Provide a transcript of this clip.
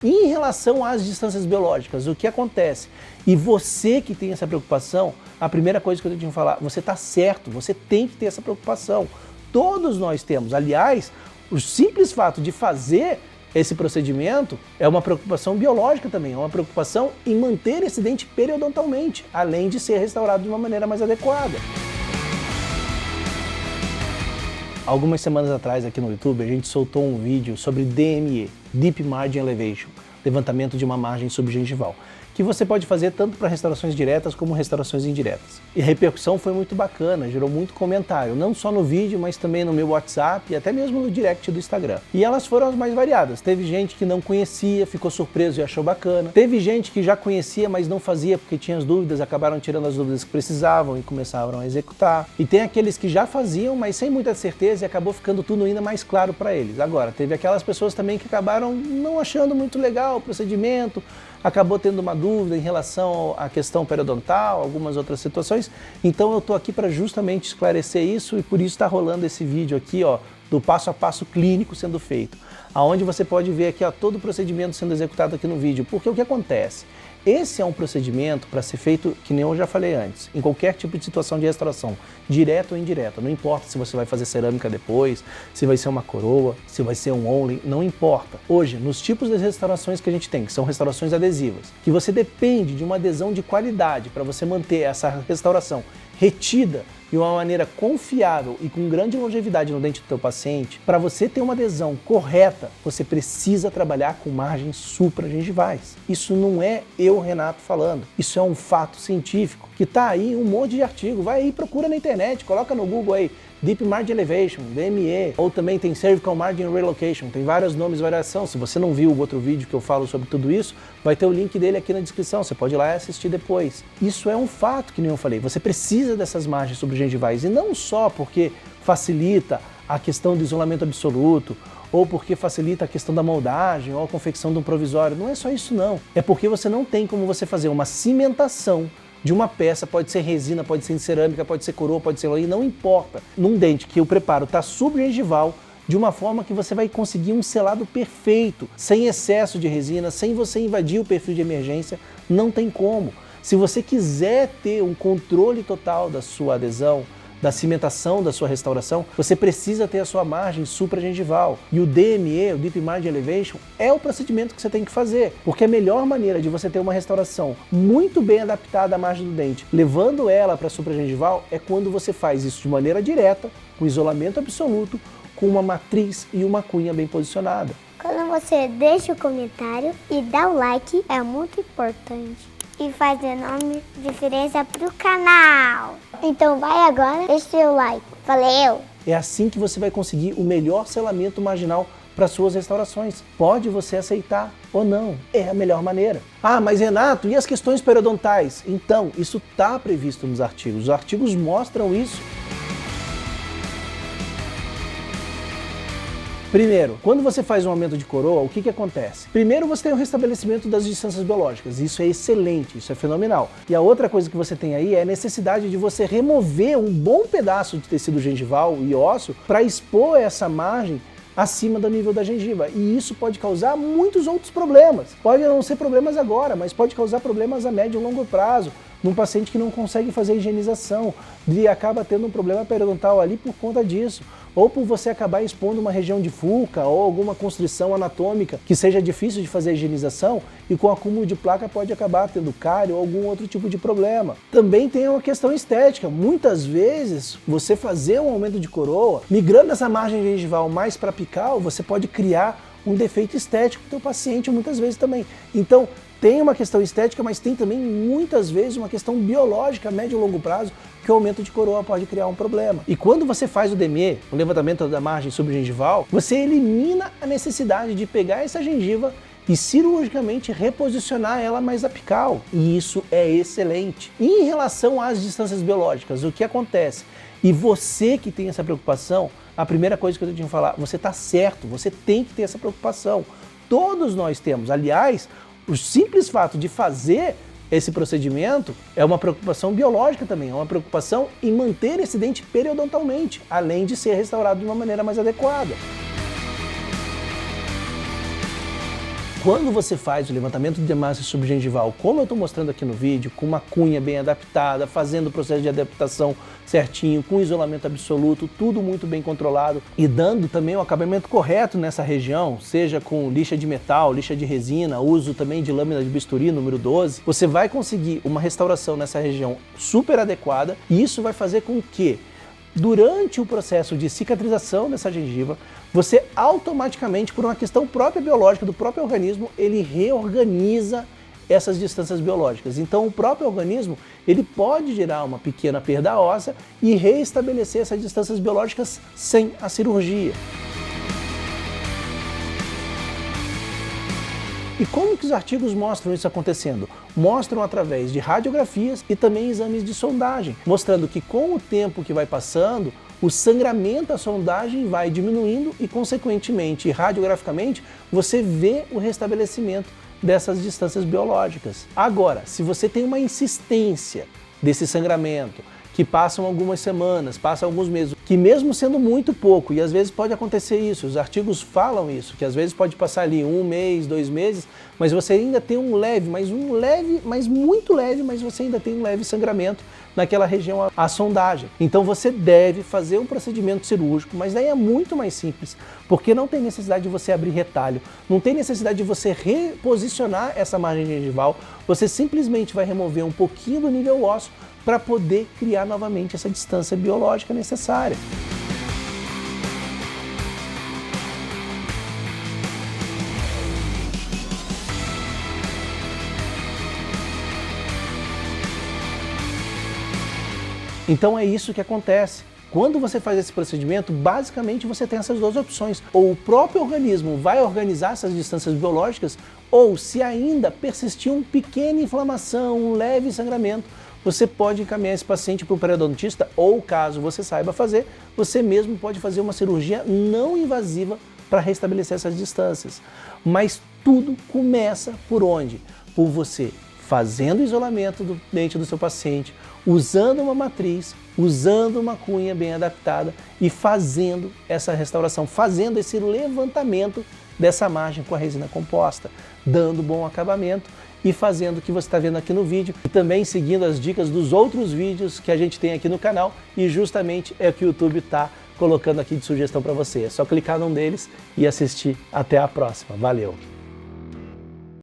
E em relação às distâncias biológicas, o que acontece? E você que tem essa preocupação, a primeira coisa que eu tenho que falar, você está certo, você tem que ter essa preocupação. Todos nós temos. Aliás, o simples fato de fazer esse procedimento é uma preocupação biológica também, é uma preocupação em manter esse dente periodontalmente, além de ser restaurado de uma maneira mais adequada. Algumas semanas atrás aqui no YouTube a gente soltou um vídeo sobre DME, Deep Margin Elevation, levantamento de uma margem subgengival, que você pode fazer tanto para restaurações diretas como restaurações indiretas. E a repercussão foi muito bacana, gerou muito comentário, não só no vídeo, mas também no meu WhatsApp e até mesmo no direct do Instagram. E elas foram as mais variadas. Teve gente que não conhecia, ficou surpreso e achou bacana. Teve gente que já conhecia, mas não fazia porque tinha as dúvidas, acabaram tirando as dúvidas que precisavam e começaram a executar. E tem aqueles que já faziam, mas sem muita certeza e acabou ficando tudo ainda mais claro para eles. Agora, teve aquelas pessoas também que acabaram não achando muito legal o procedimento, acabou tendo uma dúvida em relação à questão periodontal, algumas outras situações. Então eu estou aqui para justamente esclarecer isso e por isso está rolando esse vídeo aqui, ó, do passo a passo clínico sendo feito, aonde você pode ver aqui, ó, todo o procedimento sendo executado aqui no vídeo. Porque o que acontece? Esse é um procedimento para ser feito, que nem eu já falei antes, em qualquer tipo de situação de restauração, direta ou indireta. Não importa se você vai fazer cerâmica depois, se vai ser uma coroa, se vai ser um only, não importa. Hoje, nos tipos de restaurações que a gente tem, que são restaurações adesivas, que você depende de uma adesão de qualidade para você manter essa restauração retida de uma maneira confiável e com grande longevidade no dente do teu paciente, para você ter uma adesão correta, você precisa trabalhar com margens supragengivais. Isso não é eu, Renato, falando. Isso é um fato científico que está aí um monte de artigo. Vai aí, procura na internet, coloca no Google aí, Deep Margin Elevation, DME, ou também tem Cervical Margin Relocation, tem vários nomes e variação. Se você não viu o outro vídeo que eu falo sobre tudo isso, vai ter o link dele aqui na descrição, você pode ir lá e assistir depois. Isso é um fato, que nem eu falei, você precisa dessas margens supragengivais, e não só porque facilita a questão do isolamento absoluto, ou porque facilita a questão da moldagem, ou a confecção de um provisório, não é só isso não. É porque você não tem como você fazer uma cimentação de uma peça, pode ser resina, pode ser em cerâmica, pode ser coroa, pode ser lã, não importa. Num dente que o preparo está subgengival, de uma forma que você vai conseguir um selado perfeito, sem excesso de resina, sem você invadir o perfil de emergência, não tem como. Se você quiser ter um controle total da sua adesão, da cimentação da sua restauração, você precisa ter a sua margem supragengival. E o DME, o Deep Margin Elevation, é o procedimento que você tem que fazer, porque a melhor maneira de você ter uma restauração muito bem adaptada à margem do dente, levando ela para a supragengival, é quando você faz isso de maneira direta, com isolamento absoluto, com uma matriz e uma cunha bem posicionada. Quando você deixa o comentário e dá o like, é muito importante. E faz enorme diferença pro canal. Então vai agora, deixa o seu like. Valeu! É assim que você vai conseguir o melhor selamento marginal para suas restaurações. Pode você aceitar ou não, é a melhor maneira. Ah, mas Renato, e as questões periodontais? Então, isso está previsto nos artigos. Os artigos mostram isso. Primeiro, quando você faz um aumento de coroa, o que acontece? Primeiro você tem o restabelecimento das distâncias biológicas, isso é excelente, isso é fenomenal. E a outra coisa que você tem aí é a necessidade de você remover um bom pedaço de tecido gengival e ósseo para expor essa margem acima do nível da gengiva. E isso pode causar muitos outros problemas. Pode não ser problemas agora, mas pode causar problemas a médio e longo prazo, num paciente que não consegue fazer a higienização e acaba tendo um problema periodontal ali por conta disso. Ou por você acabar expondo uma região de fulca ou alguma constrição anatômica que seja difícil de fazer a higienização e com acúmulo de placa pode acabar tendo cárie ou algum outro tipo de problema. Também tem uma questão estética. Muitas vezes você fazer um aumento de coroa, migrando essa margem gengival mais para apical, você pode criar um defeito estético para o paciente muitas vezes também. Então, tem uma questão estética, mas tem também muitas vezes uma questão biológica a médio e longo prazo que o aumento de coroa pode criar um problema. E quando você faz o DME, o levantamento da margem subgengival, você elimina a necessidade de pegar essa gengiva e cirurgicamente reposicionar ela mais apical. E isso é excelente. E em relação às distâncias biológicas, o que acontece? E você que tem essa preocupação, a primeira coisa que eu tenho que falar, você está certo, você tem que ter essa preocupação. Todos nós temos. Aliás, o simples fato de fazer esse procedimento é uma preocupação biológica também, é uma preocupação em manter esse dente periodontalmente, além de ser restaurado de uma maneira mais adequada. Quando você faz o levantamento de massa subgengival, como eu estou mostrando aqui no vídeo, com uma cunha bem adaptada, fazendo o processo de adaptação certinho, com isolamento absoluto, tudo muito bem controlado e dando também o acabamento correto nessa região, seja com lixa de metal, lixa de resina, uso também de lâmina de bisturi número 12, você vai conseguir uma restauração nessa região super adequada e isso vai fazer com que durante o processo de cicatrização dessa gengiva, você automaticamente, por uma questão própria biológica do próprio organismo, ele reorganiza essas distâncias biológicas. Então o próprio organismo, ele pode gerar uma pequena perda óssea e reestabelecer essas distâncias biológicas sem a cirurgia. E como que os artigos mostram isso acontecendo? Mostram através de radiografias e também exames de sondagem, mostrando que com o tempo que vai passando, o sangramento da sondagem vai diminuindo e, consequentemente, radiograficamente, você vê o restabelecimento dessas distâncias biológicas. Agora, se você tem uma insistência desse sangramento, que passam algumas semanas, passam alguns meses, que mesmo sendo muito pouco, e às vezes pode acontecer isso, os artigos falam isso, que às vezes pode passar ali 1 mês, 2 meses, mas você ainda tem um leve, mas muito leve, mas você ainda tem um leve sangramento naquela região à sondagem. Então você deve fazer um procedimento cirúrgico, mas daí é muito mais simples, porque não tem necessidade de você abrir retalho, não tem necessidade de você reposicionar essa margem gengival, você simplesmente vai remover um pouquinho do nível ósseo para poder criar novamente essa distância biológica necessária. Então é isso que acontece. Quando você faz esse procedimento, basicamente você tem essas duas opções. Ou o próprio organismo vai organizar essas distâncias biológicas, ou se ainda persistir uma pequena inflamação, um leve sangramento, você pode encaminhar esse paciente para um periodontista ou, caso você saiba fazer, você mesmo pode fazer uma cirurgia não invasiva para restabelecer essas distâncias. Mas tudo começa por onde? Por você fazendo o isolamento do dente do seu paciente, usando uma matriz, usando uma cunha bem adaptada e fazendo essa restauração, fazendo esse levantamento dessa margem com a resina composta, dando bom acabamento e fazendo o que você está vendo aqui no vídeo e também seguindo as dicas dos outros vídeos que a gente tem aqui no canal e justamente é o que o YouTube está colocando aqui de sugestão para você. É só clicar num deles e assistir. Até a próxima. Valeu!